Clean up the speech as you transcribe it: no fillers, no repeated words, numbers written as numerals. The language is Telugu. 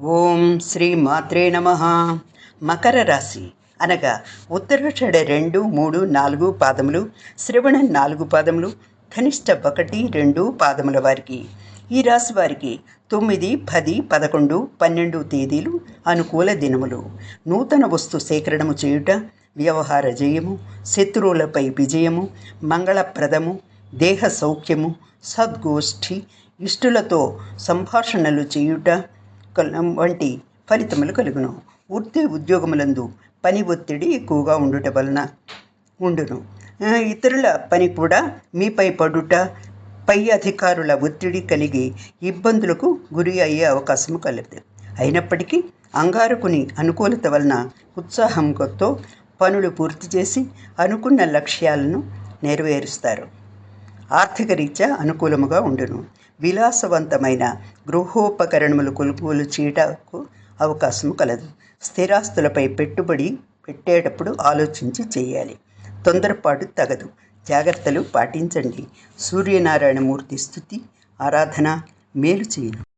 ఓం శ్రీ మాత్రే నమ. మకర రాశి అనగా ఉత్తరాషాఢ 2, 3, 4 పాదములు, శ్రవణ 4 పాదములు, ధనిష్ట 1, 2 పాదముల వారికి, ఈ రాశి వారికి 9, 10, 11, 12 తేదీలు అనుకూల దినములు. నూతన వస్తు సేకరణము చేయుట, వ్యవహార జయము, శత్రువులపై విజయము, మంగళప్రదము, దేహ సౌఖ్యము, సద్గోష్ఠి, ఇష్టులతో సంభాషణలు చేయుట వంటి ఫలితములు కలుగును. వృత్తి ఉద్యోగములందు పని ఒత్తిడి ఎక్కువగా ఉండుట వలన ఉండును. ఇతరుల పని కూడా మీపై పడుట, పై అధికారుల ఒత్తిడి కలిగి ఇబ్బందులకు గురి అయ్యే అవకాశము కలదు. అయినప్పటికీ అంగారకుని అనుకూలత వలన ఉత్సాహంతో పనులు పూర్తి చేసి అనుకున్న లక్ష్యాలను నెరవేరుస్తారు. ఆర్థిక రీత్యా అనుకూలముగా ఉండును. విలాసవంతమైన గృహోపకరణములు కొనుగోలు చేయటకు అవకాశము కలదు. స్థిరాస్తులపై పెట్టుబడి పెట్టేటప్పుడు ఆలోచించి చేయాలి. తొందరపాటు తగదు. జాగ్రత్తలు పాటించండి. సూర్యనారాయణ మూర్తి స్తుతి ఆరాధన మేలు చేయును.